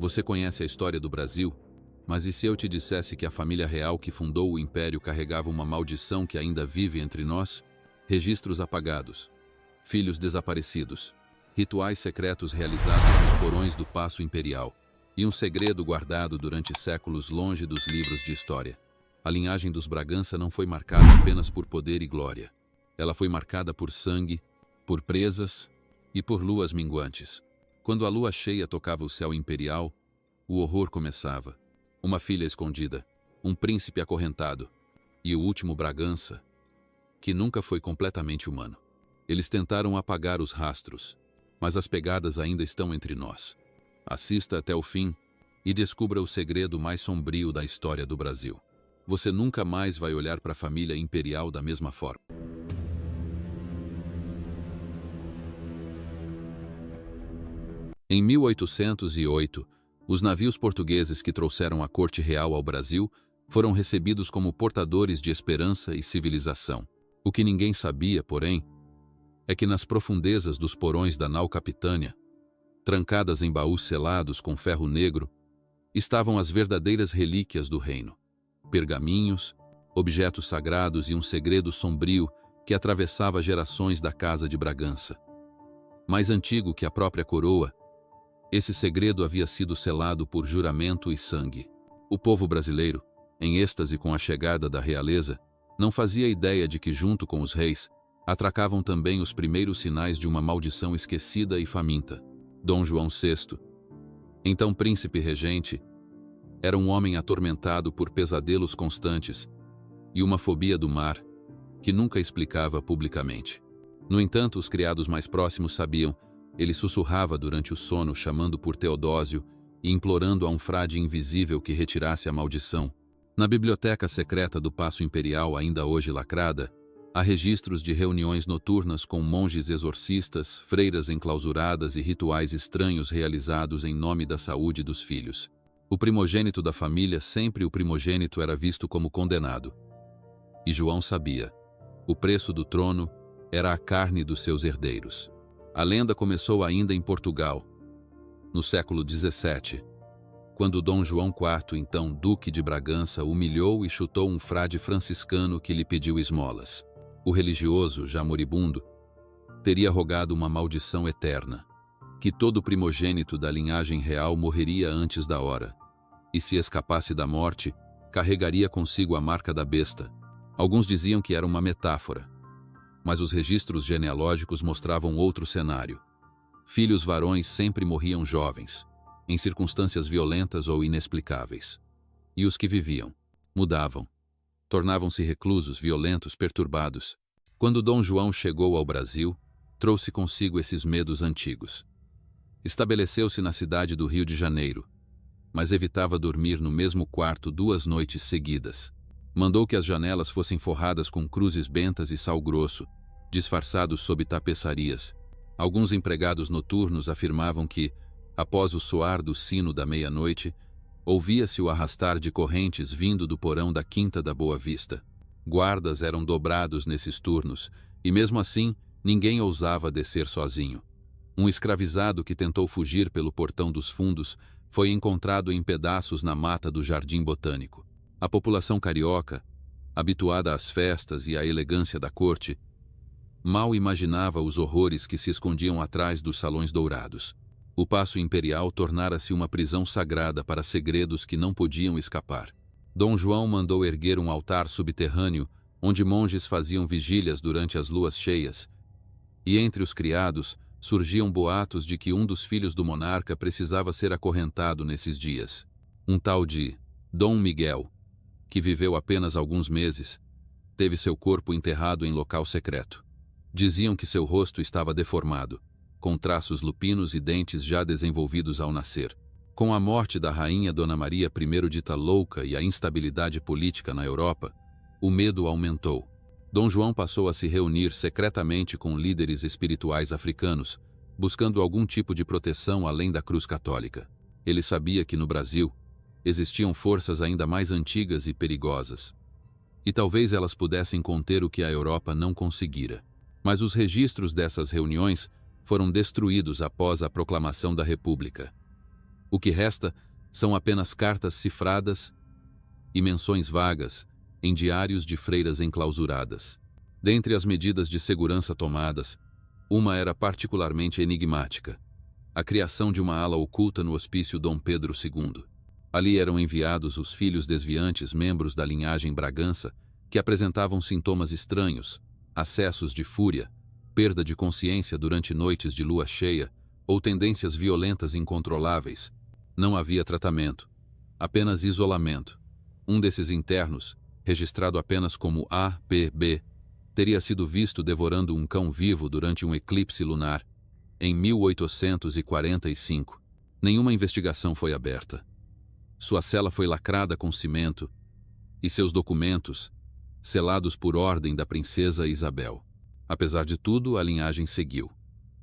Você conhece a história do Brasil? Mas e se eu te dissesse que a família real que fundou o Império carregava uma maldição que ainda vive entre nós? Registros apagados, filhos desaparecidos, rituais secretos realizados nos porões do Paço Imperial e um segredo guardado durante séculos longe dos livros de história. A linhagem dos Bragança não foi marcada apenas por poder e glória. Ela foi marcada por sangue, por presas e por luas minguantes. Quando a lua cheia tocava o céu imperial, o horror começava. Uma filha escondida, um príncipe acorrentado e o último Bragança, que nunca foi completamente humano. Eles tentaram apagar os rastros, mas as pegadas ainda estão entre nós. Assista até o fim e descubra o segredo mais sombrio da história do Brasil. Você nunca mais vai olhar para a família imperial da mesma forma. Em 1808, os navios portugueses que trouxeram a corte real ao Brasil foram recebidos como portadores de esperança e civilização. O que ninguém sabia, porém, é que nas profundezas dos porões da nau Capitânia, trancadas em baús selados com ferro negro, estavam as verdadeiras relíquias do reino. Pergaminhos, objetos sagrados e um segredo sombrio que atravessava gerações da Casa de Bragança. Mais antigo que a própria coroa, esse segredo havia sido selado por juramento e sangue. O povo brasileiro, em êxtase com a chegada da realeza, não fazia ideia de que, junto com os reis, atracavam também os primeiros sinais de uma maldição esquecida e faminta. Dom João VI, então príncipe regente, era um homem atormentado por pesadelos constantes e uma fobia do mar que nunca explicava publicamente. No entanto, os criados mais próximos sabiam. Ele sussurrava durante o sono, chamando por Teodósio e implorando a um frade invisível que retirasse a maldição. Na biblioteca secreta do Paço Imperial, ainda hoje lacrada, há registros de reuniões noturnas com monges exorcistas, freiras enclausuradas e rituais estranhos realizados em nome da saúde dos filhos. O primogênito da família, sempre o primogênito, era visto como condenado. E João sabia. O preço do trono era a carne dos seus herdeiros. A lenda começou ainda em Portugal, no século XVII, quando Dom João IV, então Duque de Bragança, humilhou e chutou um frade franciscano que lhe pediu esmolas. O religioso, já moribundo, teria rogado uma maldição eterna, que todo primogênito da linhagem real morreria antes da hora, e se escapasse da morte, carregaria consigo a marca da besta. Alguns diziam que era uma metáfora, mas os registros genealógicos mostravam outro cenário. Filhos varões sempre morriam jovens, em circunstâncias violentas ou inexplicáveis. E os que viviam, mudavam, tornavam-se reclusos, violentos, perturbados. Quando Dom João chegou ao Brasil, trouxe consigo esses medos antigos. Estabeleceu-se na cidade do Rio de Janeiro, mas evitava dormir no mesmo quarto 2 noites seguidas. Mandou que as janelas fossem forradas com cruzes bentas e sal grosso, disfarçados sob tapeçarias. Alguns empregados noturnos afirmavam que, após o soar do sino da meia-noite, ouvia-se o arrastar de correntes vindo do porão da Quinta da Boa Vista. Guardas eram dobrados nesses turnos, e mesmo assim, ninguém ousava descer sozinho. Um escravizado que tentou fugir pelo portão dos fundos foi encontrado em pedaços na mata do Jardim Botânico. A população carioca, habituada às festas e à elegância da corte, mal imaginava os horrores que se escondiam atrás dos salões dourados. O Paço Imperial tornara-se uma prisão sagrada para segredos que não podiam escapar. Dom João mandou erguer um altar subterrâneo, onde monges faziam vigílias durante as luas cheias, e entre os criados surgiam boatos de que um dos filhos do monarca precisava ser acorrentado nesses dias. Um tal de Dom Miguel, que viveu apenas alguns meses, teve seu corpo enterrado em local secreto. Diziam que seu rosto estava deformado, com traços lupinos e dentes já desenvolvidos ao nascer. Com a morte da rainha Dona Maria I dita louca e a instabilidade política na Europa, o medo aumentou. Dom João passou a se reunir secretamente com líderes espirituais africanos, buscando algum tipo de proteção além da cruz católica. Ele sabia que no Brasil existiam forças ainda mais antigas e perigosas, e talvez elas pudessem conter o que a Europa não conseguira. Mas os registros dessas reuniões foram destruídos após a proclamação da República. O que resta são apenas cartas cifradas e menções vagas em diários de freiras enclausuradas. Dentre as medidas de segurança tomadas, uma era particularmente enigmática: a criação de uma ala oculta no hospício Dom Pedro II. Ali eram enviados os filhos desviantes, membros da linhagem Bragança, que apresentavam sintomas estranhos, acessos de fúria, perda de consciência durante noites de lua cheia ou tendências violentas incontroláveis. Não havia tratamento, apenas isolamento. Um desses internos, registrado apenas como APB, teria sido visto devorando um cão vivo durante um eclipse lunar, em 1845. Nenhuma investigação foi aberta. Sua cela foi lacrada com cimento e seus documentos, selados por ordem da princesa Isabel. Apesar de tudo, a linhagem seguiu.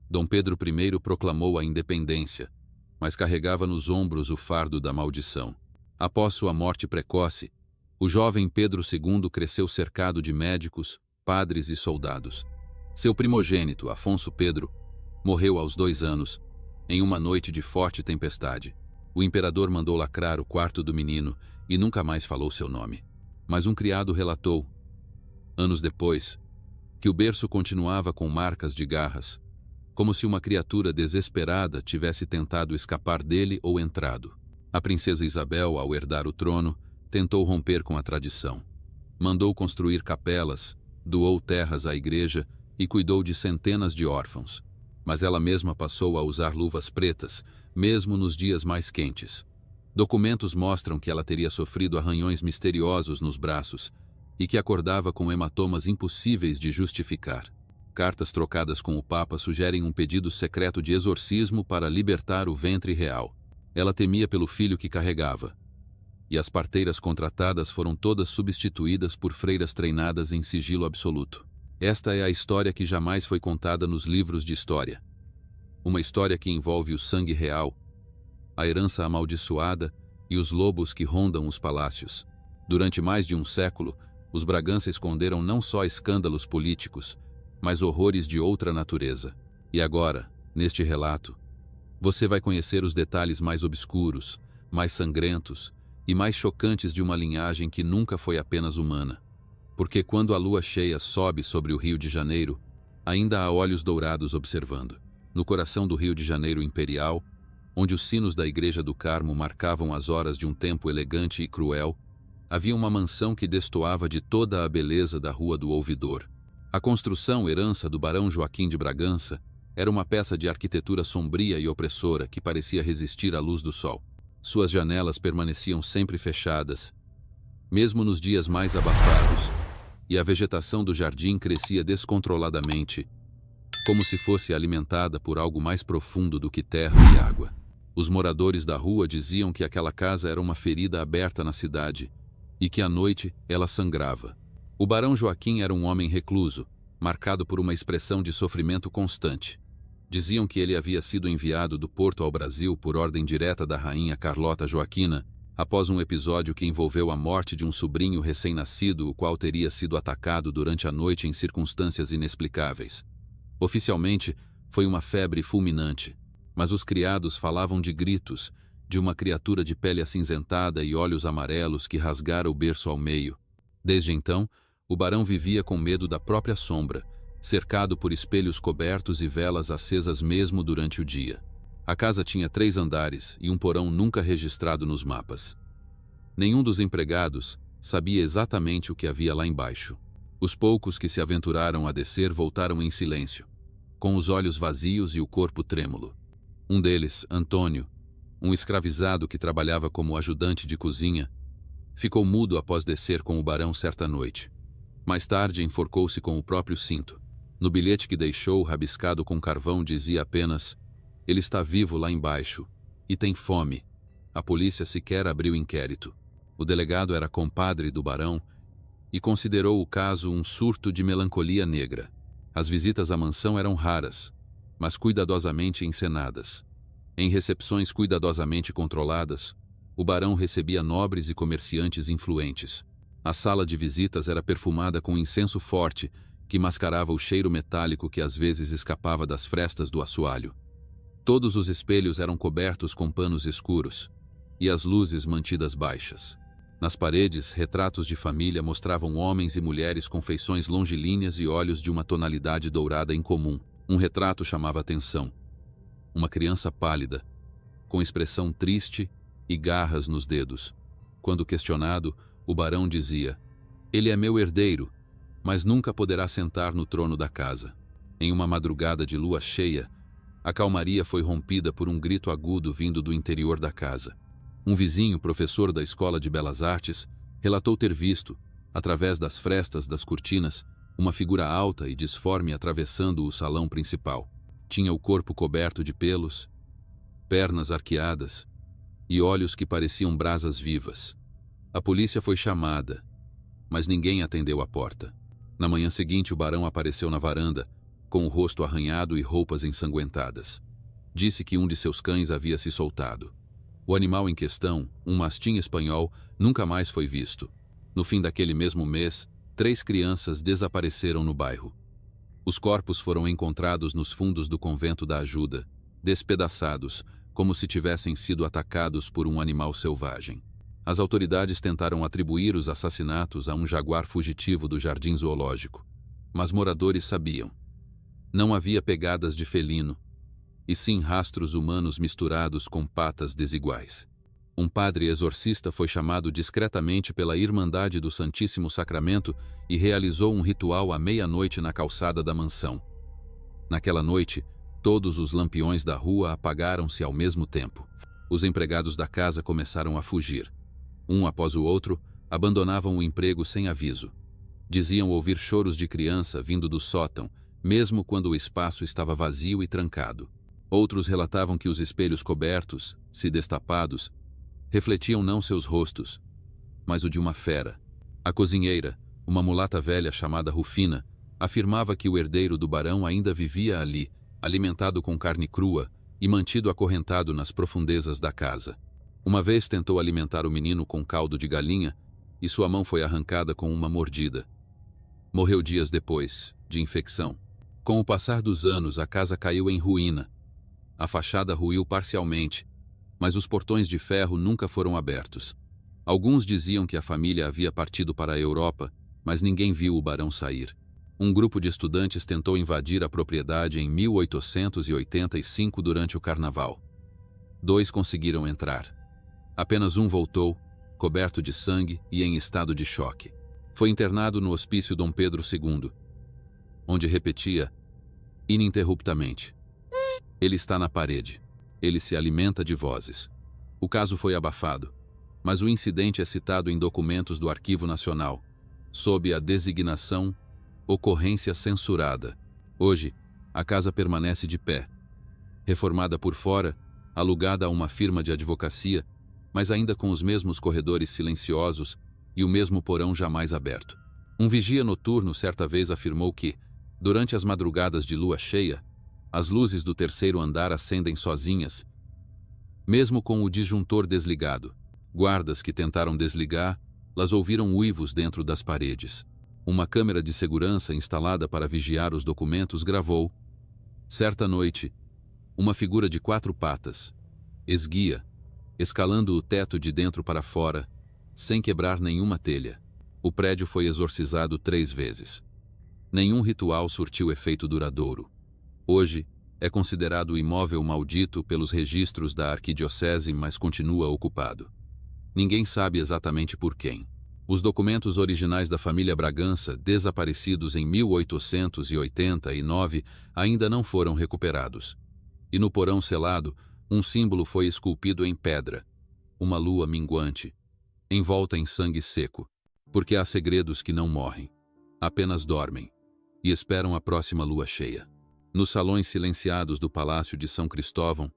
Dom Pedro I proclamou a independência, mas carregava nos ombros o fardo da maldição. Após sua morte precoce, o jovem Pedro II cresceu cercado de médicos, padres e soldados. Seu primogênito, Afonso Pedro, morreu aos 2 anos, em uma noite de forte tempestade. O imperador mandou lacrar o quarto do menino e nunca mais falou seu nome. Mas um criado relatou, anos depois, que o berço continuava com marcas de garras, como se uma criatura desesperada tivesse tentado escapar dele ou entrado. A princesa Isabel, ao herdar o trono, tentou romper com a tradição. Mandou construir capelas, doou terras à igreja e cuidou de centenas de órfãos. Mas ela mesma passou a usar luvas pretas, mesmo nos dias mais quentes. Documentos mostram que ela teria sofrido arranhões misteriosos nos braços e que acordava com hematomas impossíveis de justificar. Cartas trocadas com o Papa sugerem um pedido secreto de exorcismo para libertar o ventre real. Ela temia pelo filho que carregava. E as parteiras contratadas foram todas substituídas por freiras treinadas em sigilo absoluto. Esta é a história que jamais foi contada nos livros de história. Uma história que envolve o sangue real, a herança amaldiçoada e os lobos que rondam os palácios. Durante mais de um século, os Bragança esconderam não só escândalos políticos, mas horrores de outra natureza. E agora, neste relato, você vai conhecer os detalhes mais obscuros, mais sangrentos e mais chocantes de uma linhagem que nunca foi apenas humana. Porque quando a lua cheia sobe sobre o Rio de Janeiro, ainda há olhos dourados observando. No coração do Rio de Janeiro imperial, onde os sinos da Igreja do Carmo marcavam as horas de um tempo elegante e cruel, havia uma mansão que destoava de toda a beleza da Rua do Ouvidor. A construção, herança do barão Joaquim de Bragança, era uma peça de arquitetura sombria e opressora que parecia resistir à luz do sol. Suas janelas permaneciam sempre fechadas, mesmo nos dias mais abafados, e a vegetação do jardim crescia descontroladamente, como se fosse alimentada por algo mais profundo do que terra e água. Os moradores da rua diziam que aquela casa era uma ferida aberta na cidade e que à noite ela sangrava. O barão Joaquim era um homem recluso, marcado por uma expressão de sofrimento constante. Diziam que ele havia sido enviado do Porto ao Brasil por ordem direta da rainha Carlota Joaquina, após um episódio que envolveu a morte de um sobrinho recém-nascido, o qual teria sido atacado durante a noite em circunstâncias inexplicáveis. Oficialmente, foi uma febre fulminante, mas os criados falavam de gritos, de uma criatura de pele acinzentada e olhos amarelos que rasgara o berço ao meio. Desde então, o barão vivia com medo da própria sombra, cercado por espelhos cobertos e velas acesas mesmo durante o dia. A casa tinha 3 andares e um porão nunca registrado nos mapas. Nenhum dos empregados sabia exatamente o que havia lá embaixo. Os poucos que se aventuraram a descer voltaram em silêncio, com os olhos vazios e o corpo trêmulo. Um deles, Antônio, um escravizado que trabalhava como ajudante de cozinha, ficou mudo após descer com o barão certa noite. Mais tarde, enforcou-se com o próprio cinto. No bilhete que deixou, rabiscado com carvão, dizia apenas: "Ele está vivo lá embaixo e tem fome." A polícia sequer abriu inquérito. O delegado era compadre do barão e considerou o caso um surto de melancolia negra. As visitas à mansão eram raras, mas cuidadosamente encenadas. Em recepções cuidadosamente controladas, o barão recebia nobres e comerciantes influentes. A sala de visitas era perfumada com incenso forte que mascarava o cheiro metálico que às vezes escapava das frestas do assoalho. Todos os espelhos eram cobertos com panos escuros, e as luzes mantidas baixas. Nas paredes, retratos de família mostravam homens e mulheres com feições longilíneas e olhos de uma tonalidade dourada incomum. Um retrato chamava atenção. Uma criança pálida, com expressão triste e garras nos dedos. Quando questionado, o barão dizia: "Ele é meu herdeiro, mas nunca poderá sentar no trono da casa." Em uma madrugada de lua cheia, a calmaria foi rompida por um grito agudo vindo do interior da casa. Um vizinho, professor da Escola de Belas Artes, relatou ter visto, através das frestas das cortinas, uma figura alta e disforme atravessando o salão principal. Tinha o corpo coberto de pelos, pernas arqueadas e olhos que pareciam brasas vivas. A polícia foi chamada, mas ninguém atendeu a porta. Na manhã seguinte, o barão apareceu na varanda, com o rosto arranhado e roupas ensanguentadas. Disse que um de seus cães havia se soltado. O animal em questão, um mastim espanhol, nunca mais foi visto. No fim daquele mesmo mês, 3 crianças desapareceram no bairro. Os corpos foram encontrados nos fundos do convento da Ajuda, despedaçados, como se tivessem sido atacados por um animal selvagem. As autoridades tentaram atribuir os assassinatos a um jaguar fugitivo do jardim zoológico, mas moradores sabiam. Não havia pegadas de felino, e sim rastros humanos misturados com patas desiguais. Um padre exorcista foi chamado discretamente pela Irmandade do Santíssimo Sacramento e realizou um ritual à meia-noite na calçada da mansão. Naquela noite, todos os lampiões da rua apagaram-se ao mesmo tempo. Os empregados da casa começaram a fugir. Um após o outro, abandonavam o emprego sem aviso. Diziam ouvir choros de criança vindo do sótão, mesmo quando o espaço estava vazio e trancado. Outros relatavam que os espelhos cobertos, se destapados, refletiam não seus rostos, mas o de uma fera. A cozinheira, uma mulata velha chamada Rufina, afirmava que o herdeiro do barão ainda vivia ali, alimentado com carne crua e mantido acorrentado nas profundezas da casa. Uma vez tentou alimentar o menino com caldo de galinha e sua mão foi arrancada com uma mordida. Morreu dias depois, de infecção. Com o passar dos anos, a casa caiu em ruína. A fachada ruiu parcialmente, mas os portões de ferro nunca foram abertos. Alguns diziam que a família havia partido para a Europa, mas ninguém viu o barão sair. Um grupo de estudantes tentou invadir a propriedade em 1885 durante o carnaval. 2 conseguiram entrar. Apenas um voltou, coberto de sangue e em estado de choque. Foi internado no Hospício Dom Pedro II, onde repetia ininterruptamente: "Ele está na parede. Ele se alimenta de vozes." O caso foi abafado, mas o incidente é citado em documentos do Arquivo Nacional, sob a designação ocorrência censurada. Hoje, a casa permanece de pé, reformada por fora, alugada a uma firma de advocacia, mas ainda com os mesmos corredores silenciosos e o mesmo porão jamais aberto. Um vigia noturno certa vez afirmou que, durante as madrugadas de lua cheia, as luzes do 3º andar acendem sozinhas, mesmo com o disjuntor desligado. Guardas que tentaram desligar, las ouviram uivos dentro das paredes. Uma câmera de segurança instalada para vigiar os documentos gravou, certa noite, uma figura de 4 patas, esguia, escalando o teto de dentro para fora, sem quebrar nenhuma telha. O prédio foi exorcizado 3 vezes. Nenhum ritual surtiu efeito duradouro. Hoje, é considerado imóvel maldito pelos registros da arquidiocese, mas continua ocupado. Ninguém sabe exatamente por quem. Os documentos originais da família Bragança, desaparecidos em 1889, ainda não foram recuperados. E no porão selado, um símbolo foi esculpido em pedra, uma lua minguante, envolta em sangue seco, porque há segredos que não morrem, apenas dormem, e esperam a próxima lua cheia. Nos salões silenciados do Palácio de São Cristóvão,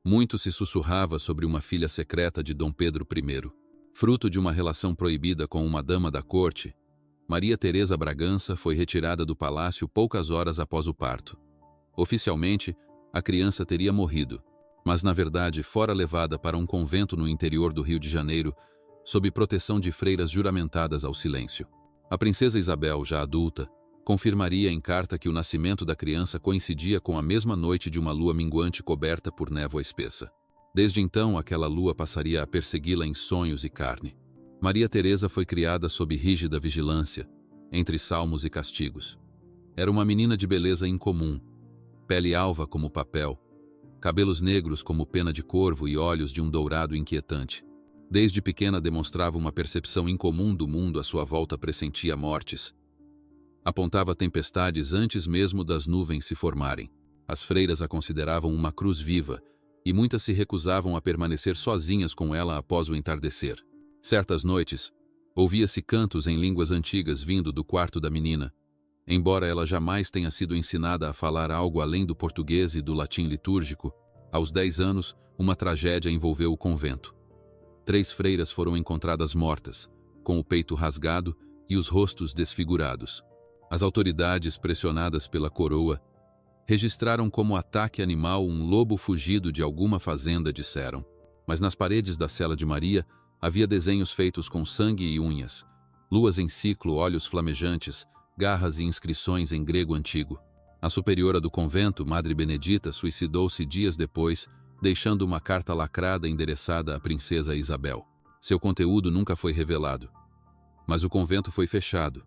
muito se sussurrava sobre uma filha secreta de Dom Pedro I. Fruto de uma relação proibida com uma dama da corte, Maria Teresa Bragança foi retirada do palácio poucas horas após o parto. Oficialmente, a criança teria morrido, mas na verdade fora levada para um convento no interior do Rio de Janeiro, sob proteção de freiras juramentadas ao silêncio. A princesa Isabel, já adulta, confirmaria em carta que o nascimento da criança coincidia com a mesma noite de uma lua minguante coberta por névoa espessa. Desde então, aquela lua passaria a persegui-la em sonhos e carne. Maria Teresa foi criada sob rígida vigilância, entre salmos e castigos. Era uma menina de beleza incomum, pele alva como papel, cabelos negros como pena de corvo e olhos de um dourado inquietante. Desde pequena demonstrava uma percepção incomum do mundo à sua volta, pressentia mortes. Apontava tempestades antes mesmo das nuvens se formarem. As freiras a consideravam uma cruz viva, e muitas se recusavam a permanecer sozinhas com ela após o entardecer. Certas noites, ouvia-se cantos em línguas antigas vindo do quarto da menina. Embora ela jamais tenha sido ensinada a falar algo além do português e do latim litúrgico, aos 10 anos, uma tragédia envolveu o convento. 3 freiras foram encontradas mortas, com o peito rasgado e os rostos desfigurados. As autoridades, pressionadas pela coroa, registraram como ataque animal um lobo fugido de alguma fazenda, disseram. Mas nas paredes da cela de Maria havia desenhos feitos com sangue e unhas, luas em ciclo, olhos flamejantes, garras e inscrições em grego antigo. A superiora do convento, Madre Benedita, suicidou-se dias depois, deixando uma carta lacrada endereçada à princesa Isabel. Seu conteúdo nunca foi revelado. Mas o convento foi fechado,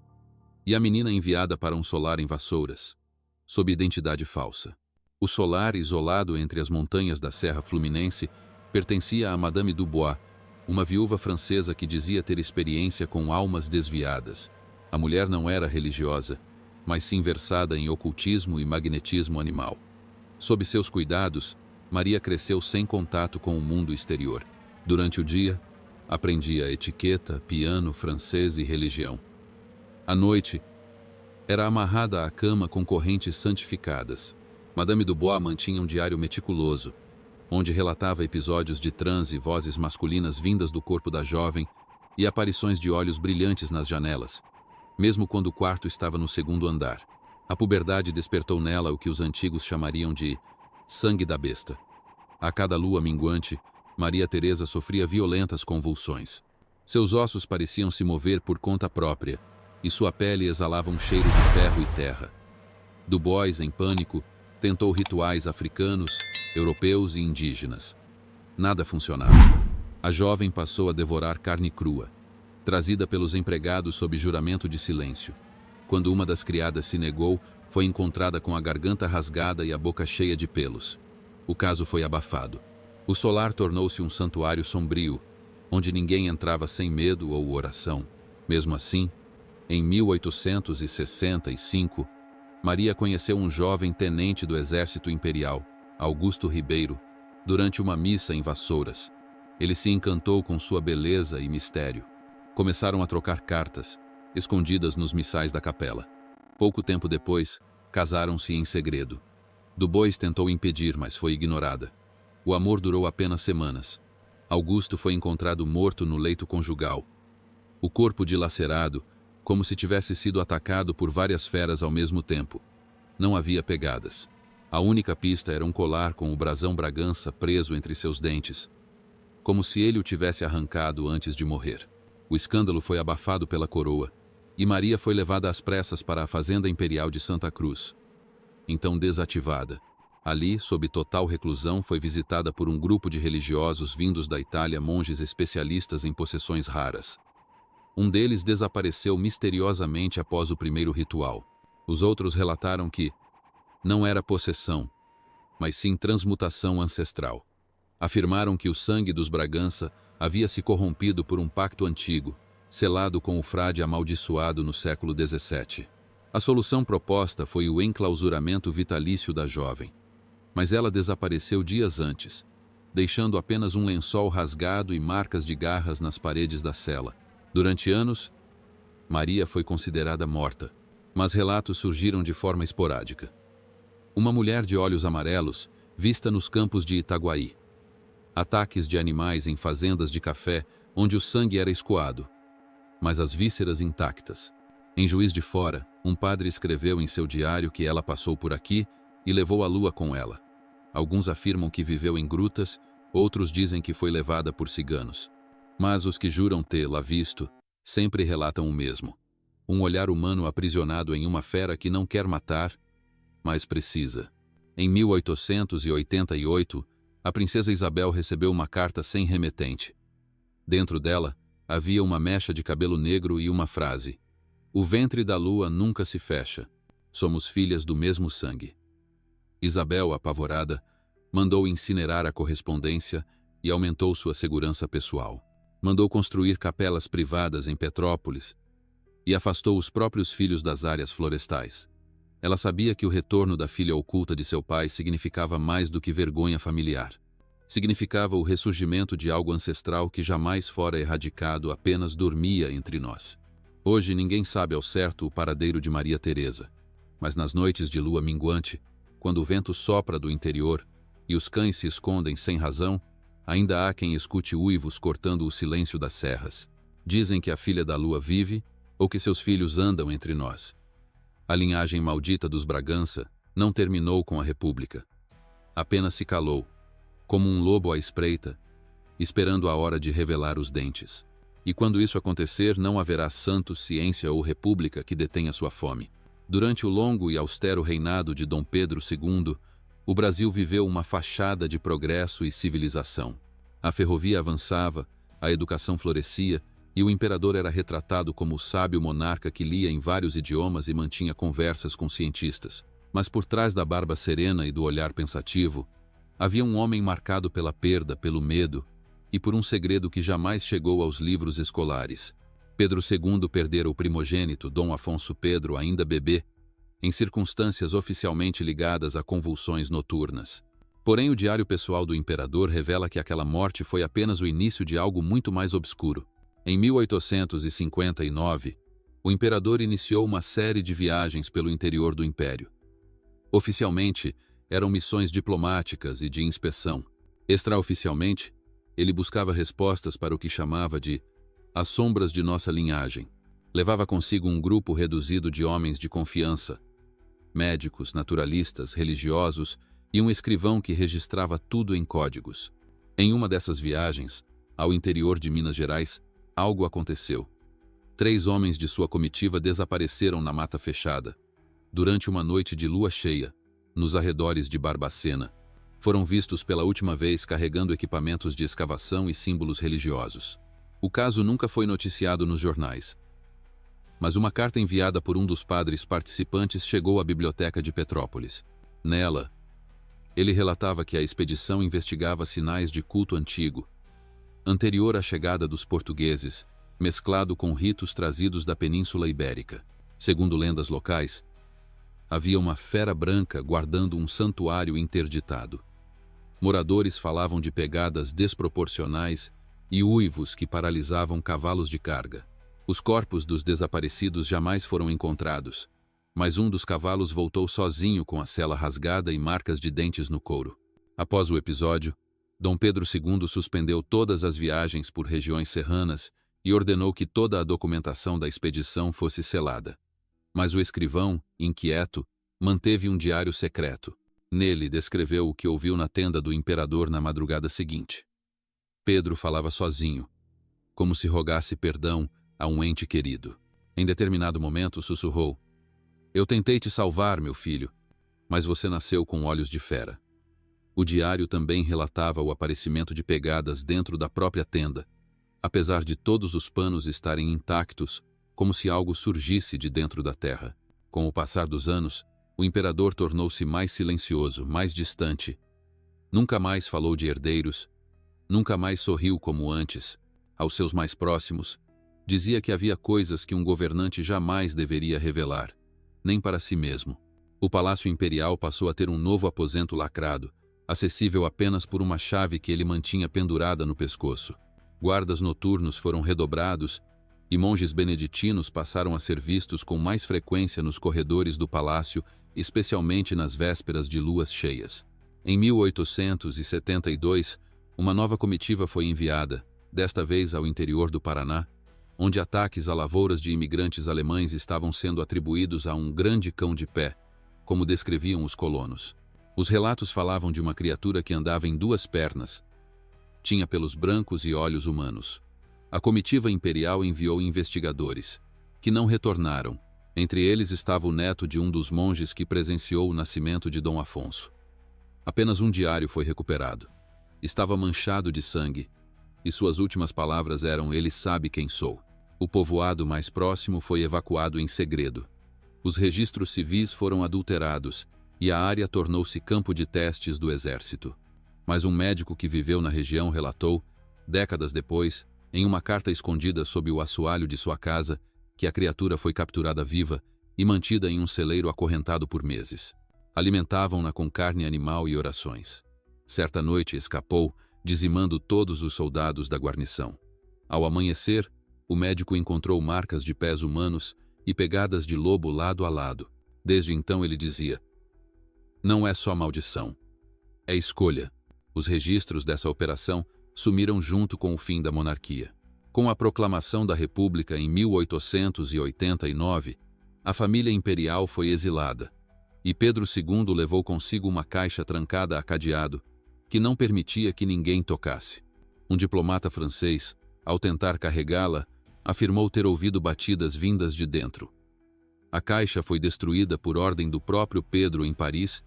e a menina enviada para um solar em Vassouras, sob identidade falsa. O solar, isolado entre as montanhas da Serra Fluminense, pertencia a Madame Dubois, uma viúva francesa que dizia ter experiência com almas desviadas. A mulher não era religiosa, mas sim versada em ocultismo e magnetismo animal. Sob seus cuidados, Maria cresceu sem contato com o mundo exterior. Durante o dia, aprendia etiqueta, piano, francês e religião. À noite, era amarrada à cama com correntes santificadas. Madame Dubois mantinha um diário meticuloso, onde relatava episódios de transe, vozes masculinas vindas do corpo da jovem e aparições de olhos brilhantes nas janelas, mesmo quando o quarto estava no 2º andar. A puberdade despertou nela o que os antigos chamariam de sangue da besta. A cada lua minguante, Maria Teresa sofria violentas convulsões. Seus ossos pareciam se mover por conta própria, e sua pele exalava um cheiro de ferro e terra. Dubois, em pânico, tentou rituais africanos, europeus e indígenas. Nada funcionava. A jovem passou a devorar carne crua, trazida pelos empregados sob juramento de silêncio. Quando uma das criadas se negou, foi encontrada com a garganta rasgada e a boca cheia de pelos. O caso foi abafado. O solar tornou-se um santuário sombrio, onde ninguém entrava sem medo ou oração. Mesmo assim, em 1865, Maria conheceu um jovem tenente do Exército Imperial, Augusto Ribeiro, durante uma missa em Vassouras. Ele se encantou com sua beleza e mistério. Começaram a trocar cartas, escondidas nos missais da capela. Pouco tempo depois, casaram-se em segredo. Dubois tentou impedir, mas foi ignorada. O amor durou apenas semanas. Augusto foi encontrado morto no leito conjugal. O corpo dilacerado, como se tivesse sido atacado por várias feras ao mesmo tempo. Não havia pegadas. A única pista era um colar com o brasão Bragança preso entre seus dentes, como se ele o tivesse arrancado antes de morrer. O escândalo foi abafado pela coroa, e Maria foi levada às pressas para a Fazenda Imperial de Santa Cruz. Então desativada. Ali, sob total reclusão, foi visitada por um grupo de religiosos vindos da Itália, monges especialistas em possessões raras. Um deles desapareceu misteriosamente após o primeiro ritual. Os outros relataram que não era possessão, mas sim transmutação ancestral. Afirmaram que o sangue dos Bragança havia se corrompido por um pacto antigo, selado com o frade amaldiçoado no século XVII. A solução proposta foi o enclausuramento vitalício da jovem. Mas ela desapareceu dias antes, deixando apenas um lençol rasgado e marcas de garras nas paredes da cela. Durante anos, Maria foi considerada morta, mas relatos surgiram de forma esporádica. Uma mulher de olhos amarelos, vista nos campos de Itaguaí. Ataques de animais em fazendas de café, onde o sangue era escoado, mas as vísceras intactas. Em Juiz de Fora, um padre escreveu em seu diário que ela passou por aqui e levou a lua com ela. Alguns afirmam que viveu em grutas, outros dizem que foi levada por ciganos. Mas os que juram tê-la visto sempre relatam o mesmo. um olhar humano aprisionado em uma fera que não quer matar, mas precisa. Em 1888, a princesa Isabel recebeu uma carta sem remetente. Dentro dela, havia uma mecha de cabelo negro e uma frase: "O ventre da lua nunca se fecha. Somos filhas do mesmo sangue." Isabel, apavorada, mandou incinerar a correspondência e aumentou sua segurança pessoal. Mandou construir capelas privadas em Petrópolis e afastou os próprios filhos das áreas florestais. Ela sabia que o retorno da filha oculta de seu pai significava mais do que vergonha familiar. Significava o ressurgimento de algo ancestral que jamais fora erradicado, apenas dormia entre nós. Hoje ninguém sabe ao certo o paradeiro de Maria Teresa, mas nas noites de lua minguante, quando o vento sopra do interior e os cães se escondem sem razão, ainda há quem escute uivos cortando o silêncio das serras. Dizem que a filha da lua vive ou que seus filhos andam entre nós. A linhagem maldita dos Bragança não terminou com a República. Apenas se calou, como um lobo à espreita, esperando a hora de revelar os dentes. E quando isso acontecer, não haverá santo, ciência ou república que detenha sua fome. Durante o longo e austero reinado de Dom Pedro II, o Brasil viveu uma fachada de progresso e civilização. A ferrovia avançava, a educação florescia, e o imperador era retratado como o sábio monarca que lia em vários idiomas e mantinha conversas com cientistas. Mas por trás da barba serena e do olhar pensativo, havia um homem marcado pela perda, pelo medo e por um segredo que jamais chegou aos livros escolares. Pedro II perdera o primogênito, Dom Afonso Pedro, ainda bebê, em circunstâncias oficialmente ligadas a convulsões noturnas. Porém, o diário pessoal do imperador revela que aquela morte foi apenas o início de algo muito mais obscuro. Em 1859, o imperador iniciou uma série de viagens pelo interior do império. Oficialmente, eram missões diplomáticas e de inspeção. Extraoficialmente, ele buscava respostas para o que chamava de "as sombras de nossa linhagem". Levava consigo um grupo reduzido de homens de confiança, médicos, naturalistas, religiosos e um escrivão que registrava tudo em códigos. Em uma dessas viagens, ao interior de Minas Gerais, algo aconteceu. 3 homens de sua comitiva desapareceram na mata fechada. Durante uma noite de lua cheia, nos arredores de Barbacena, foram vistos pela última vez carregando equipamentos de escavação e símbolos religiosos. O caso nunca foi noticiado nos jornais, mas uma carta enviada por um dos padres participantes chegou à biblioteca de Petrópolis. Nela, ele relatava que a expedição investigava sinais de culto antigo, anterior à chegada dos portugueses, mesclado com ritos trazidos da Península Ibérica. Segundo lendas locais, havia uma fera branca guardando um santuário interditado. Moradores falavam de pegadas desproporcionais e uivos que paralisavam cavalos de carga. Os corpos dos desaparecidos jamais foram encontrados, mas um dos cavalos voltou sozinho com a sela rasgada e marcas de dentes no couro. Após o episódio, Dom Pedro II suspendeu todas as viagens por regiões serranas e ordenou que toda a documentação da expedição fosse selada. Mas o escrivão, inquieto, manteve um diário secreto. Nele descreveu o que ouviu na tenda do imperador na madrugada seguinte. Pedro falava sozinho, como se rogasse perdão a um ente querido. Em determinado momento sussurrou: "Eu tentei te salvar, meu filho, mas você nasceu com olhos de fera." O diário também relatava o aparecimento de pegadas dentro da própria tenda, apesar de todos os panos estarem intactos, como se algo surgisse de dentro da terra. Com o passar dos anos, o imperador tornou-se mais silencioso, mais distante. Nunca mais falou de herdeiros, nunca mais sorriu como antes. Aos seus mais próximos, dizia que havia coisas que um governante jamais deveria revelar, nem para si mesmo. O Palácio Imperial passou a ter um novo aposento lacrado, acessível apenas por uma chave que ele mantinha pendurada no pescoço. Guardas noturnos foram redobrados e monges beneditinos passaram a ser vistos com mais frequência nos corredores do palácio, especialmente nas vésperas de luas cheias. Em 1872, uma nova comitiva foi enviada, desta vez ao interior do Paraná, onde ataques a lavouras de imigrantes alemães estavam sendo atribuídos a um grande cão de pé, como descreviam os colonos. Os relatos falavam de uma criatura que andava em 2 pernas, tinha pelos brancos e olhos humanos. A comitiva imperial enviou investigadores, que não retornaram. Entre eles estava o neto de um dos monges que presenciou o nascimento de Dom Afonso. Apenas um diário foi recuperado. Estava manchado de sangue, e suas últimas palavras eram: "Ele sabe quem sou." O povoado mais próximo foi evacuado em segredo. Os registros civis foram adulterados, e a área tornou-se campo de testes do exército. Mas um médico que viveu na região relatou, décadas depois, em uma carta escondida sob o assoalho de sua casa, que a criatura foi capturada viva e mantida em um celeiro acorrentado por meses. Alimentavam-na com carne animal e orações. Certa noite escapou, dizimando todos os soldados da guarnição. Ao amanhecer, o médico encontrou marcas de pés humanos e pegadas de lobo lado a lado. Desde então ele dizia: "Não é só maldição, é escolha." Os registros dessa operação sumiram junto com o fim da monarquia. Com a proclamação da República em 1889, a família imperial foi exilada, e Pedro II levou consigo uma caixa trancada a cadeado, que não permitia que ninguém tocasse. Um diplomata francês, ao tentar carregá-la, afirmou ter ouvido batidas vindas de dentro. A caixa foi destruída por ordem do próprio Pedro em Paris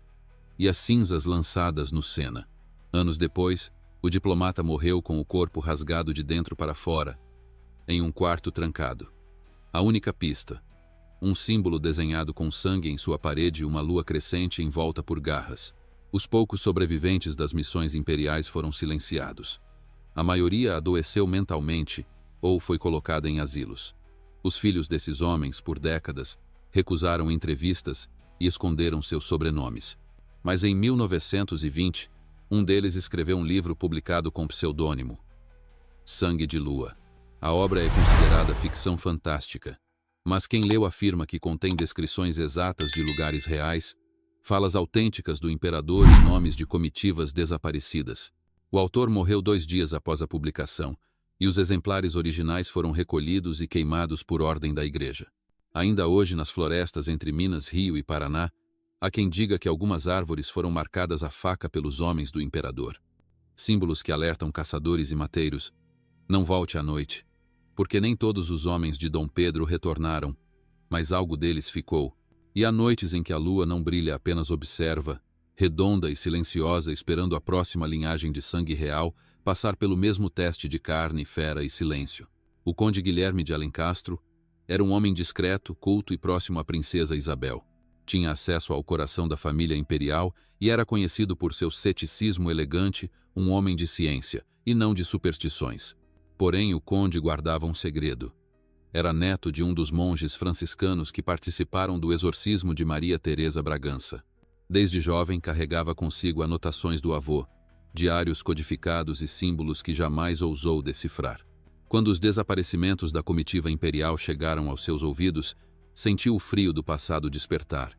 e as cinzas lançadas no Sena. Anos depois, o diplomata morreu com o corpo rasgado de dentro para fora, em um quarto trancado. A única pista: um símbolo desenhado com sangue em sua parede e uma lua crescente envolta por garras. Os poucos sobreviventes das missões imperiais foram silenciados. A maioria adoeceu mentalmente ou foi colocada em asilos. Os filhos desses homens, por décadas, recusaram entrevistas e esconderam seus sobrenomes. Mas em 1920, um deles escreveu um livro publicado com pseudônimo: Sangue de Lua. A obra é considerada ficção fantástica, mas quem leu afirma que contém descrições exatas de lugares reais, falas autênticas do imperador e nomes de comitivas desaparecidas. O autor morreu 2 dias após a publicação, e os exemplares originais foram recolhidos e queimados por ordem da Igreja. Ainda hoje, nas florestas entre Minas, Rio e Paraná, há quem diga que algumas árvores foram marcadas à faca pelos homens do imperador. Símbolos que alertam caçadores e mateiros: não volte à noite, porque nem todos os homens de Dom Pedro retornaram, mas algo deles ficou. E há noites em que a lua não brilha, apenas observa, redonda e silenciosa, esperando a próxima linhagem de sangue real passar pelo mesmo teste de carne, fera e silêncio. O conde Guilherme de Alencastro era um homem discreto, culto e próximo à princesa Isabel. Tinha acesso ao coração da família imperial e era conhecido por seu ceticismo elegante, um homem de ciência e não de superstições. Porém, o conde guardava um segredo. Era neto de um dos monges franciscanos que participaram do exorcismo de Maria Teresa Bragança. Desde jovem carregava consigo anotações do avô, diários codificados e símbolos que jamais ousou decifrar. Quando os desaparecimentos da comitiva imperial chegaram aos seus ouvidos, sentiu o frio do passado despertar.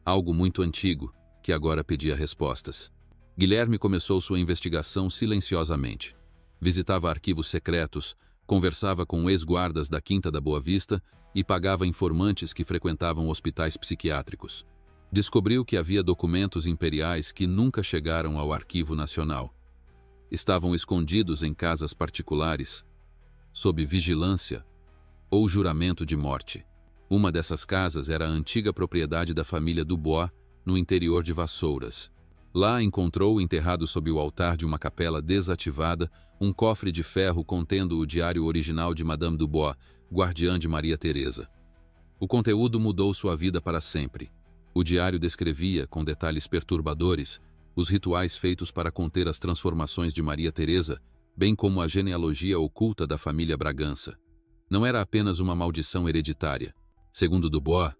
Algo muito antigo, que agora pedia respostas. Guilherme começou sua investigação silenciosamente. Visitava arquivos secretos, conversava com ex-guardas da Quinta da Boa Vista e pagava informantes que frequentavam hospitais psiquiátricos. Descobriu que havia documentos imperiais que nunca chegaram ao Arquivo Nacional. Estavam escondidos em casas particulares, sob vigilância ou juramento de morte. Uma dessas casas era a antiga propriedade da família Dubois, no interior de Vassouras. Lá encontrou, enterrado sob o altar de uma capela desativada, um cofre de ferro contendo o diário original de Madame Dubois, guardiã de Maria Teresa. O conteúdo mudou sua vida para sempre. O diário descrevia, com detalhes perturbadores, os rituais feitos para conter as transformações de Maria Teresa, bem como a genealogia oculta da família Bragança. Não era apenas uma maldição hereditária. Segundo Dubois,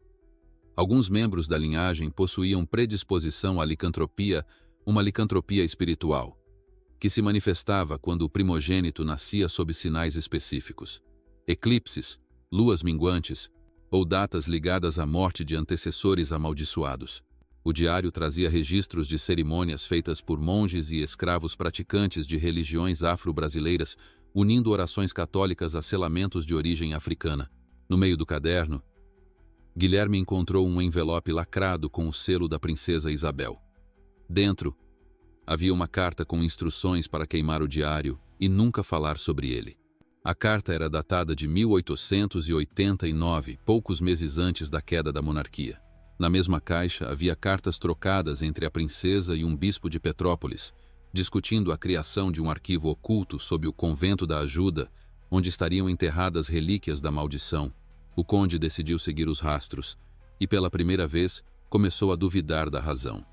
alguns membros da linhagem possuíam predisposição à licantropia, uma licantropia espiritual, que se manifestava quando o primogênito nascia sob sinais específicos. Eclipses, luas minguantes, ou datas ligadas à morte de antecessores amaldiçoados. O diário trazia registros de cerimônias feitas por monges e escravos praticantes de religiões afro-brasileiras, unindo orações católicas a selamentos de origem africana. No meio do caderno, Guilherme encontrou um envelope lacrado com o selo da princesa Isabel. Dentro, havia uma carta com instruções para queimar o diário e nunca falar sobre ele. A carta era datada de 1889, poucos meses antes da queda da monarquia. Na mesma caixa havia cartas trocadas entre a princesa e um bispo de Petrópolis, discutindo a criação de um arquivo oculto sob o convento da Ajuda, onde estariam enterradas relíquias da maldição. O conde decidiu seguir os rastros e, pela primeira vez, começou a duvidar da razão.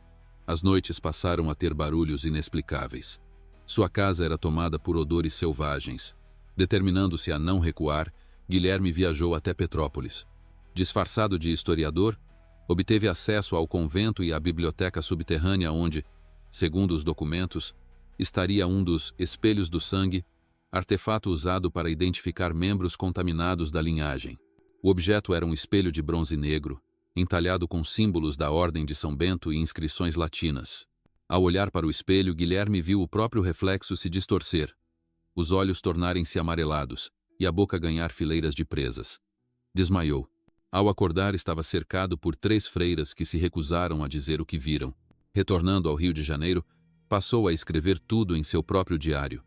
As noites passaram a ter barulhos inexplicáveis. Sua casa era tomada por odores selvagens. Determinando-se a não recuar, Guilherme viajou até Petrópolis. Disfarçado de historiador, obteve acesso ao convento e à biblioteca subterrânea onde, segundo os documentos, estaria um dos espelhos do sangue, artefato usado para identificar membros contaminados da linhagem. O objeto era um espelho de bronze negro, entalhado com símbolos da Ordem de São Bento e inscrições latinas. Ao olhar para o espelho, Guilherme viu o próprio reflexo se distorcer, os olhos tornarem-se amarelados e a boca ganhar fileiras de presas. Desmaiou. Ao acordar, estava cercado por 3 freiras que se recusaram a dizer o que viram. Retornando ao Rio de Janeiro, passou a escrever tudo em seu próprio diário.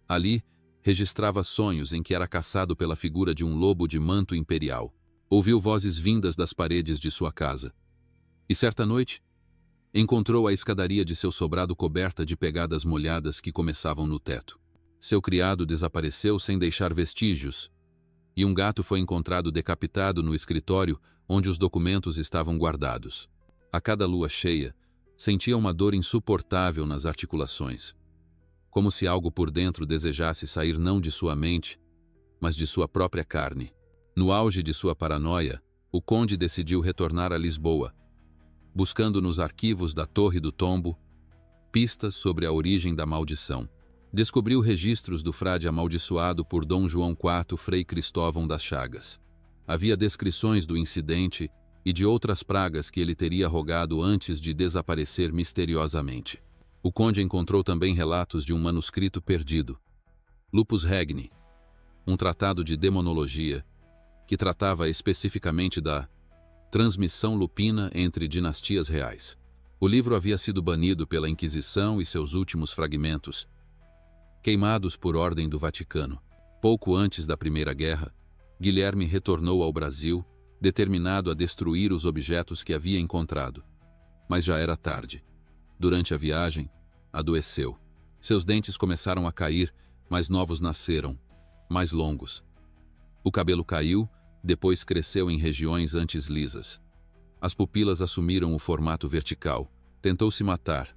Ali, registrava sonhos em que era caçado pela figura de um lobo de manto imperial. Ouviu vozes vindas das paredes de sua casa. E certa noite, encontrou a escadaria de seu sobrado coberta de pegadas molhadas que começavam no teto. Seu criado desapareceu sem deixar vestígios, e um gato foi encontrado decapitado no escritório onde os documentos estavam guardados. A cada lua cheia, sentia uma dor insuportável nas articulações, como se algo por dentro desejasse sair não de sua mente, mas de sua própria carne. No auge de sua paranoia, o conde decidiu retornar a Lisboa, buscando nos arquivos da Torre do Tombo pistas sobre a origem da maldição. Descobriu registros do frade amaldiçoado por Dom João IV, Frei Cristóvão das Chagas. Havia descrições do incidente e de outras pragas que ele teria rogado antes de desaparecer misteriosamente. O conde encontrou também relatos de um manuscrito perdido, Lupus Regni, um tratado de demonologia, que tratava especificamente da transmissão lupina entre dinastias reais. O livro havia sido banido pela Inquisição e seus últimos fragmentos, queimados por ordem do Vaticano. Pouco antes da Primeira Guerra, Guilherme retornou ao Brasil, determinado a destruir os objetos que havia encontrado. Mas já era tarde. Durante a viagem, adoeceu. Seus dentes começaram a cair, mas novos nasceram, mais longos. O cabelo caiu, depois cresceu em regiões antes lisas. As pupilas assumiram o formato vertical. Tentou se matar,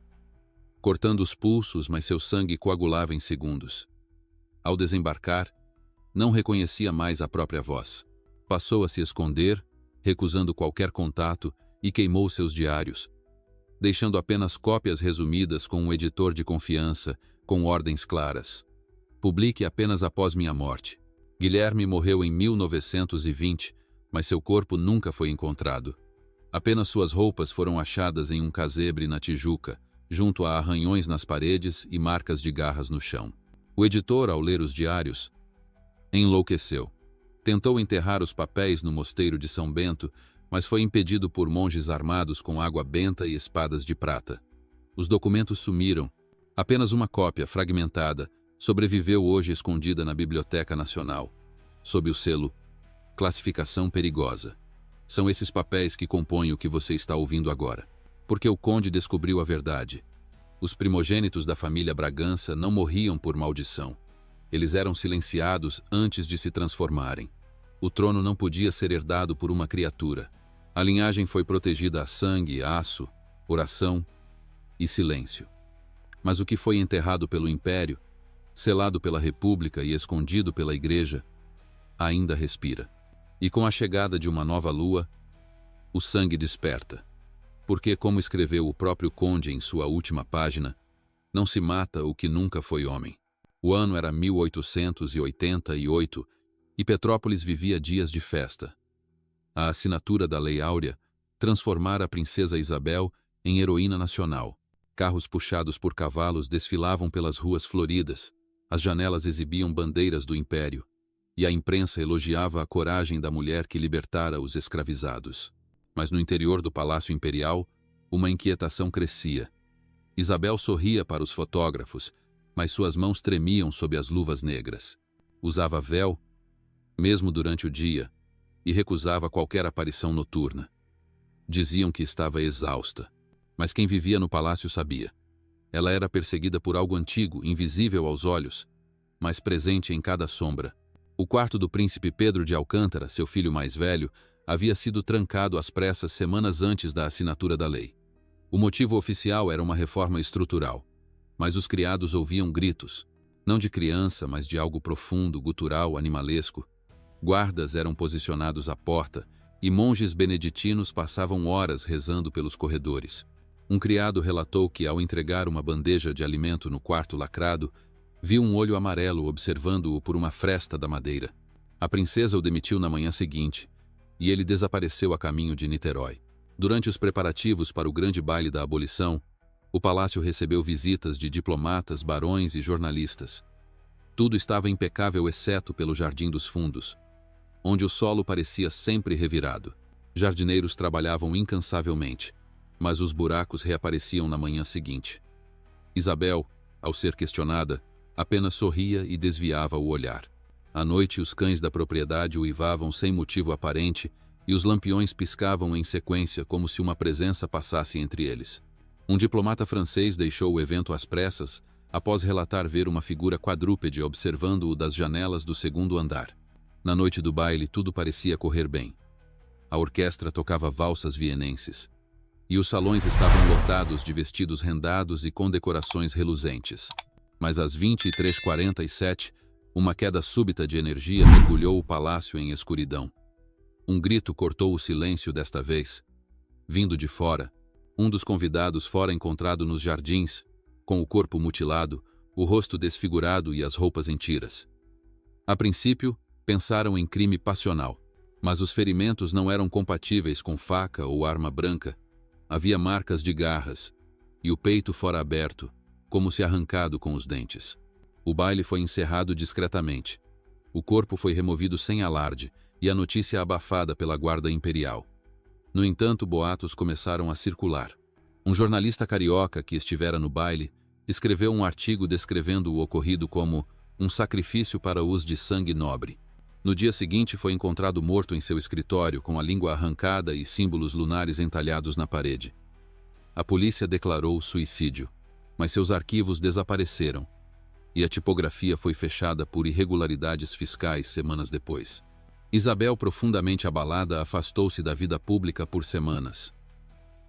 cortando os pulsos, mas seu sangue coagulava em segundos. Ao desembarcar, não reconhecia mais a própria voz. Passou a se esconder, recusando qualquer contato, e queimou seus diários, deixando apenas cópias resumidas com um editor de confiança, com ordens claras. Publique apenas após minha morte. Guilherme morreu em 1920, mas seu corpo nunca foi encontrado. Apenas suas roupas foram achadas em um casebre na Tijuca, junto a arranhões nas paredes e marcas de garras no chão. O editor, ao ler os diários, enlouqueceu. Tentou enterrar os papéis no mosteiro de São Bento, mas foi impedido por monges armados com água benta e espadas de prata. Os documentos sumiram. Apenas uma cópia, fragmentada, sobreviveu hoje escondida na Biblioteca Nacional, sob o selo Classificação Perigosa. São esses papéis que compõem o que você está ouvindo agora. Porque o conde descobriu a verdade. Os primogênitos da família Bragança não morriam por maldição. Eles eram silenciados antes de se transformarem. O trono não podia ser herdado por uma criatura. A linhagem foi protegida a sangue, aço, oração e silêncio. Mas o que foi enterrado pelo Império, selado pela República e escondido pela Igreja, ainda respira. E com a chegada de uma nova lua, o sangue desperta. Porque, como escreveu o próprio conde em sua última página, não se mata o que nunca foi homem. O ano era 1888 e Petrópolis vivia dias de festa. A assinatura da Lei Áurea transformara a princesa Isabel em heroína nacional. Carros puxados por cavalos desfilavam pelas ruas floridas, as janelas exibiam bandeiras do Império, e a imprensa elogiava a coragem da mulher que libertara os escravizados. Mas no interior do Palácio Imperial, uma inquietação crescia. Isabel sorria para os fotógrafos, mas suas mãos tremiam sob as luvas negras. usava véu, mesmo durante o dia, e recusava qualquer aparição noturna. Diziam que estava exausta, mas quem vivia no palácio sabia. Ela era perseguida por algo antigo, invisível aos olhos, mas presente em cada sombra. O quarto do príncipe Pedro de Alcântara, seu filho mais velho, havia sido trancado às pressas semanas antes da assinatura da lei. O motivo oficial era uma reforma estrutural, mas os criados ouviam gritos, não de criança, mas de algo profundo, gutural, animalesco. Guardas eram posicionados à porta e monges beneditinos passavam horas rezando pelos corredores. Um criado relatou que, ao entregar uma bandeja de alimento no quarto lacrado, viu um olho amarelo observando-o por uma fresta da madeira. A princesa o demitiu na manhã seguinte, e ele desapareceu a caminho de Niterói. Durante os preparativos para o grande baile da abolição, o palácio recebeu visitas de diplomatas, barões e jornalistas. Tudo estava impecável exceto pelo Jardim dos Fundos, onde o solo parecia sempre revirado. Jardineiros trabalhavam incansavelmente, mas os buracos reapareciam na manhã seguinte. Isabel, ao ser questionada, apenas sorria e desviava o olhar. À noite, os cães da propriedade uivavam sem motivo aparente e os lampiões piscavam em sequência como se uma presença passasse entre eles. Um diplomata francês deixou o evento às pressas após relatar ver uma figura quadrúpede observando-o das janelas do segundo andar. Na noite do baile, tudo parecia correr bem. A orquestra tocava valsas vienenses, e os salões estavam lotados de vestidos rendados e condecorações reluzentes. Mas às 23h47, uma queda súbita de energia mergulhou o palácio em escuridão. Um grito cortou o silêncio desta vez. Vindo de fora, um dos convidados fora encontrado nos jardins, com o corpo mutilado, o rosto desfigurado e as roupas em tiras. A princípio, pensaram em crime passional, mas os ferimentos não eram compatíveis com faca ou arma branca. Havia marcas de garras, e o peito fora aberto, como se arrancado com os dentes. O baile foi encerrado discretamente. O corpo foi removido sem alarde, e a notícia abafada pela guarda imperial. No entanto, boatos começaram a circular. Um jornalista carioca que estivera no baile escreveu um artigo descrevendo o ocorrido como um sacrifício para os de sangue nobre. No dia seguinte foi encontrado morto em seu escritório, com a língua arrancada e símbolos lunares entalhados na parede. A polícia declarou suicídio, mas seus arquivos desapareceram, e a tipografia foi fechada por irregularidades fiscais semanas depois. Isabel, profundamente abalada, afastou-se da vida pública por semanas.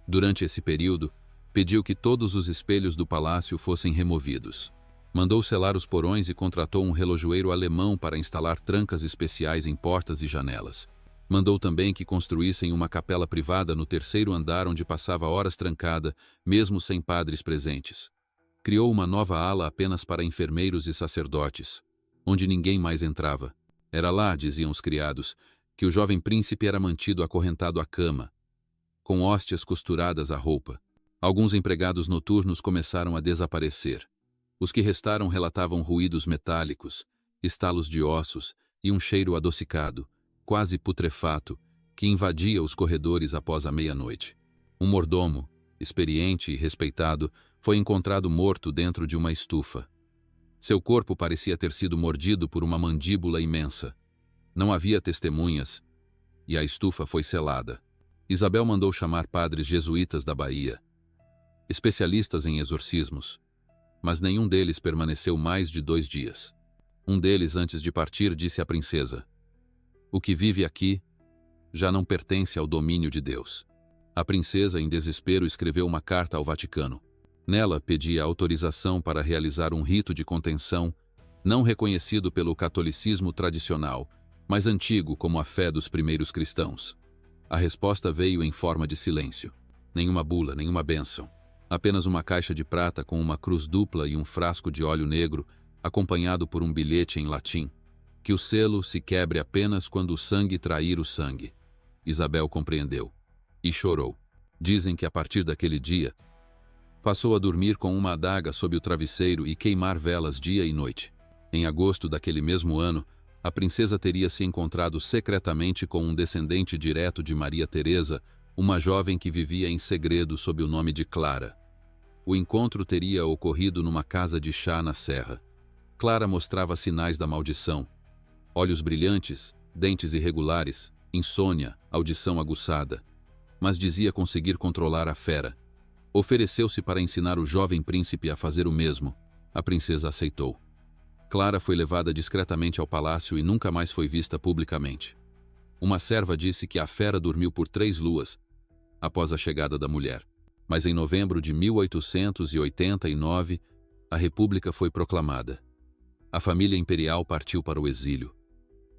Durante esse período, pediu que todos os espelhos do palácio fossem removidos. Mandou selar os porões e contratou um relojoeiro alemão para instalar trancas especiais em portas e janelas. Mandou também que construíssem uma capela privada no terceiro andar onde passava horas trancada, mesmo sem padres presentes. Criou uma nova ala apenas para enfermeiros e sacerdotes, onde ninguém mais entrava. Era lá, diziam os criados, que o jovem príncipe era mantido acorrentado à cama, com hóstias costuradas à roupa. Alguns empregados noturnos começaram a desaparecer. Os que restaram relatavam ruídos metálicos, estalos de ossos e um cheiro adocicado, quase putrefato, que invadia os corredores após a meia-noite. Um mordomo, experiente e respeitado, foi encontrado morto dentro de uma estufa. Seu corpo parecia ter sido mordido por uma mandíbula imensa. Não havia testemunhas, e a estufa foi selada. Isabel mandou chamar padres jesuítas da Bahia, especialistas em exorcismos, mas nenhum deles permaneceu mais de 2 dias. Um deles, antes de partir, disse à princesa: "O que vive aqui já não pertence ao domínio de Deus." A princesa, em desespero, escreveu uma carta ao Vaticano. Nela, pedia autorização para realizar um rito de contenção, não reconhecido pelo catolicismo tradicional, mas antigo como a fé dos primeiros cristãos. A resposta veio em forma de silêncio. Nenhuma bula, nenhuma bênção. Apenas uma caixa de prata com uma cruz dupla e um frasco de óleo negro, acompanhado por um bilhete em latim: "Que o selo se quebre apenas quando o sangue trair o sangue." Isabel compreendeu e chorou. Dizem que a partir daquele dia, passou a dormir com uma adaga sob o travesseiro e queimar velas dia e noite. Em agosto daquele mesmo ano, a princesa teria se encontrado secretamente com um descendente direto de Maria Teresa, uma jovem que vivia em segredo sob o nome de Clara. O encontro teria ocorrido numa casa de chá na serra. Clara mostrava sinais da maldição, Olhos brilhantes, dentes irregulares, insônia, audição aguçada. Mas dizia conseguir controlar a fera. Ofereceu-se para ensinar o jovem príncipe a fazer o mesmo. A princesa aceitou. Clara foi levada discretamente ao palácio e nunca mais foi vista publicamente. Uma serva disse que a fera dormiu por 3 luas após a chegada da mulher. Mas em novembro de 1889, a República foi proclamada. A família imperial partiu para o exílio.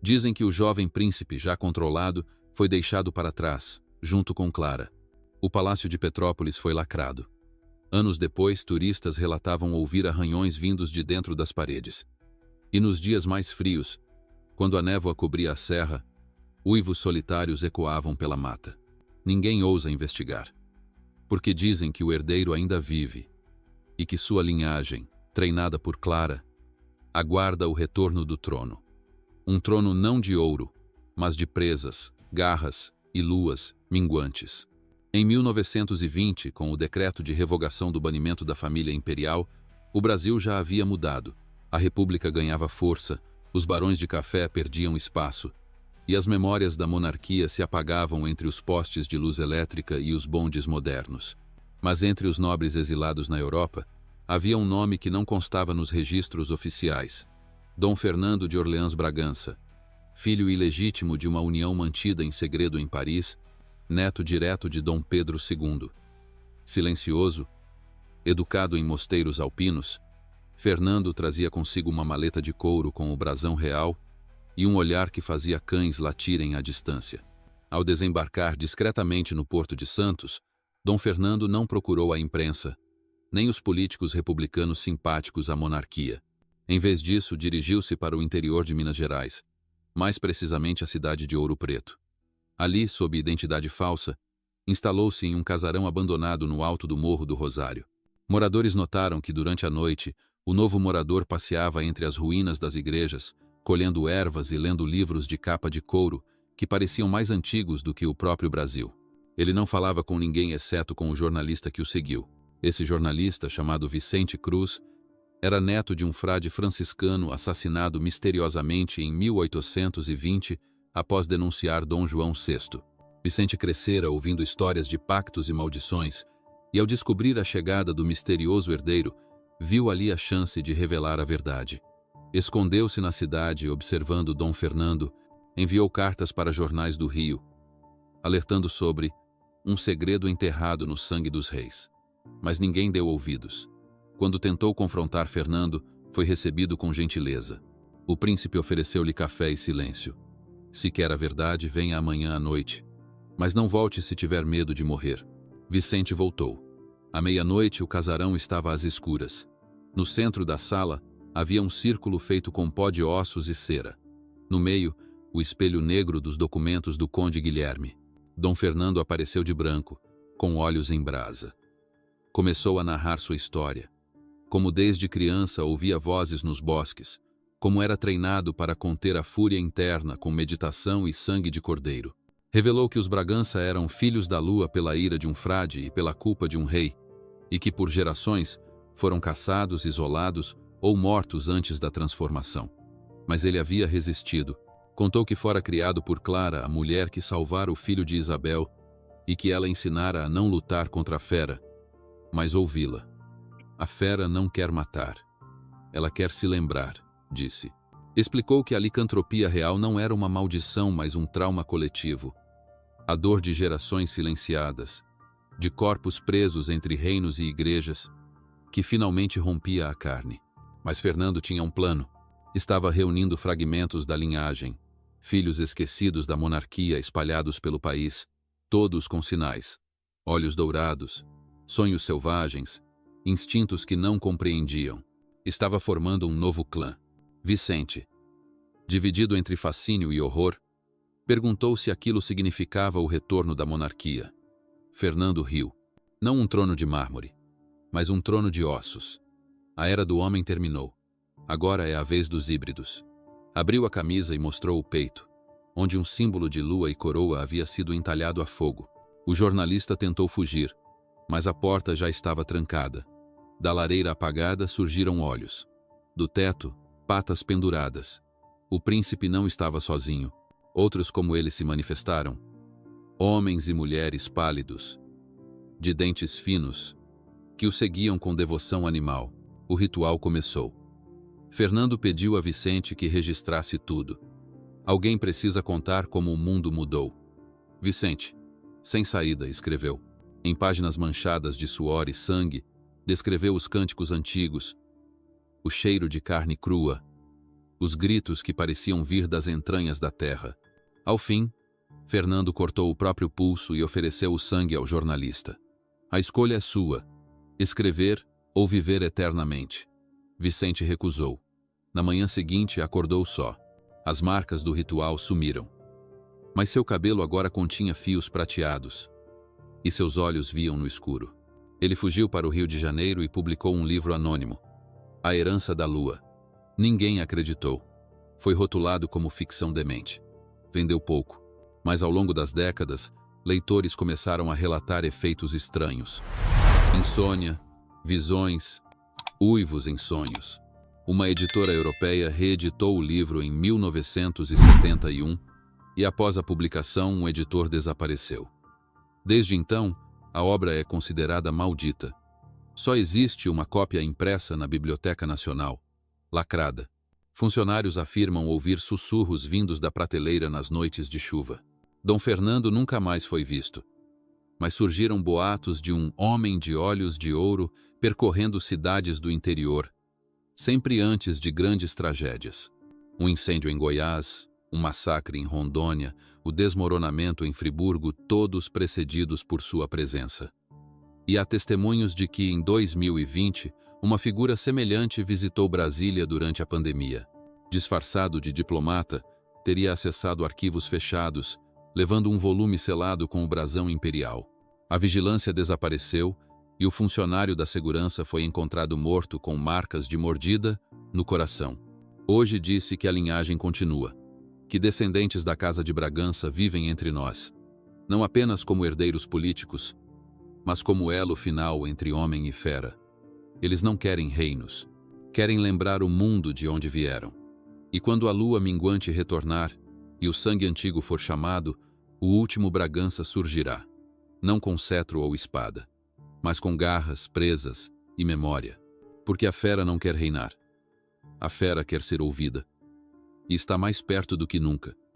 Dizem que o jovem príncipe, já controlado, foi deixado para trás, junto com Clara. O palácio de Petrópolis foi lacrado. Anos depois, turistas relatavam ouvir arranhões vindos de dentro das paredes. E nos dias mais frios, quando a névoa cobria a serra, uivos solitários ecoavam pela mata. Ninguém ousa investigar, porque dizem que o herdeiro ainda vive e que sua linhagem, treinada por Clara, aguarda o retorno do trono. Um trono não de ouro, mas de presas, garras e luas minguantes. Em 1920, com o decreto de revogação do banimento da família imperial, o Brasil já havia mudado. A República ganhava força, os barões de café perdiam espaço, e as memórias da monarquia se apagavam entre os postes de luz elétrica e os bondes modernos. Mas entre os nobres exilados na Europa, havia um nome que não constava nos registros oficiais: Dom Fernando de Orleans Bragança, filho ilegítimo de uma união mantida em segredo em Paris, neto direto de Dom Pedro II. Silencioso, educado em mosteiros alpinos, Fernando trazia consigo uma maleta de couro com o brasão real e um olhar que fazia cães latirem à distância. Ao desembarcar discretamente no Porto de Santos, Dom Fernando não procurou a imprensa, nem os políticos republicanos simpáticos à monarquia. Em vez disso, dirigiu-se para o interior de Minas Gerais, mais precisamente a cidade de Ouro Preto. Ali, sob identidade falsa, instalou-se em um casarão abandonado no alto do Morro do Rosário. Moradores notaram que, durante a noite, o novo morador passeava entre as ruínas das igrejas, colhendo ervas e lendo livros de capa de couro que pareciam mais antigos do que o próprio Brasil. Ele não falava com ninguém exceto com o jornalista que o seguiu. Esse jornalista, chamado Vicente Cruz, era neto de um frade franciscano assassinado misteriosamente em 1820 após denunciar Dom João VI. Vicente crescera ouvindo histórias de pactos e maldições, e ao descobrir a chegada do misterioso herdeiro, viu ali a chance de revelar a verdade. Escondeu-se na cidade, observando Dom Fernando, enviou cartas para jornais do Rio, alertando sobre um segredo enterrado no sangue dos reis. Mas ninguém deu ouvidos. Quando tentou confrontar Fernando, foi recebido com gentileza. O príncipe ofereceu-lhe café e silêncio. Se quer a verdade, venha amanhã à noite, mas não volte se tiver medo de morrer. Vicente voltou. À meia-noite, o casarão estava às escuras. No centro da sala, havia um círculo feito com pó de ossos e cera. No meio, o espelho negro dos documentos do conde Guilherme. Dom Fernando apareceu de branco, com olhos em brasa. Começou a narrar sua história. Como desde criança ouvia vozes nos bosques, como era treinado para conter a fúria interna com meditação e sangue de cordeiro. Revelou que os Bragança eram filhos da lua pela ira de um frade e pela culpa de um rei, e que por gerações foram caçados, isolados ou mortos antes da transformação. Mas ele havia resistido. Contou que fora criado por Clara, a mulher que salvara o filho de Isabel, e que ela ensinara a não lutar contra a fera, mas ouvi-la. A fera não quer matar. Ela quer se lembrar, disse. Explicou que a licantropia real não era uma maldição, mas um trauma coletivo. A dor de gerações silenciadas, de corpos presos entre reinos e igrejas, que finalmente rompia a carne. Mas Fernando tinha um plano. Estava reunindo fragmentos da linhagem, filhos esquecidos da monarquia espalhados pelo país, todos com sinais, olhos dourados, sonhos selvagens, instintos que não compreendiam. Estava formando um novo clã. Vicente, dividido entre fascínio e horror, perguntou se aquilo significava o retorno da monarquia. Fernando riu. Não um trono de mármore, mas um trono de ossos. A era do homem terminou. Agora é a vez dos híbridos. Abriu a camisa e mostrou o peito, onde um símbolo de lua e coroa havia sido entalhado a fogo. O jornalista tentou fugir, mas a porta já estava trancada. Da lareira apagada surgiram olhos. Do teto, patas penduradas. O príncipe não estava sozinho. Outros como ele se manifestaram. Homens e mulheres pálidos, de dentes finos, que o seguiam com devoção animal. O ritual começou. Fernando pediu a Vicente que registrasse tudo. Alguém precisa contar como o mundo mudou. Vicente, sem saída, escreveu. Em páginas manchadas de suor e sangue, descreveu os cânticos antigos, o cheiro de carne crua, os gritos que pareciam vir das entranhas da terra. Ao fim, Fernando cortou o próprio pulso e ofereceu o sangue ao jornalista. A escolha é sua, escrever ou viver eternamente. Vicente recusou. Na manhã seguinte, acordou só. As marcas do ritual sumiram. Mas seu cabelo agora continha fios prateados, e seus olhos viam no escuro. Ele fugiu para o Rio de Janeiro e publicou um livro anônimo, A Herança da Lua. Ninguém acreditou. Foi rotulado como ficção demente. Vendeu pouco, mas ao longo das décadas, leitores começaram a relatar efeitos estranhos. Insônia, visões, uivos em sonhos. Uma editora europeia reeditou o livro em 1971 e, após a publicação, um editor desapareceu. Desde então, a obra é considerada maldita. Só existe uma cópia impressa na Biblioteca Nacional, lacrada. Funcionários afirmam ouvir sussurros vindos da prateleira nas noites de chuva. Dom Fernando nunca mais foi visto. Mas surgiram boatos de um homem de olhos de ouro percorrendo cidades do interior, sempre antes de grandes tragédias. Um incêndio em Goiás, um massacre em Rondônia, o desmoronamento em Friburgo, todos precedidos por sua presença. E há testemunhos de que, em 2020, uma figura semelhante visitou Brasília durante a pandemia. Disfarçado de diplomata, teria acessado arquivos fechados, levando um volume selado com o brasão imperial. A vigilância desapareceu e o funcionário da segurança foi encontrado morto com marcas de mordida no coração. Hoje disse que a linhagem continua, que descendentes da Casa de Bragança vivem entre nós, não apenas como herdeiros políticos, mas como elo final entre homem e fera. Eles não querem reinos, querem lembrar o mundo de onde vieram. E quando a lua minguante retornar e o sangue antigo for chamado, o último Bragança surgirá, não com cetro ou espada, mas com garras, presas e memória. Porque a fera não quer reinar. A fera quer ser ouvida. E está mais perto do que nunca.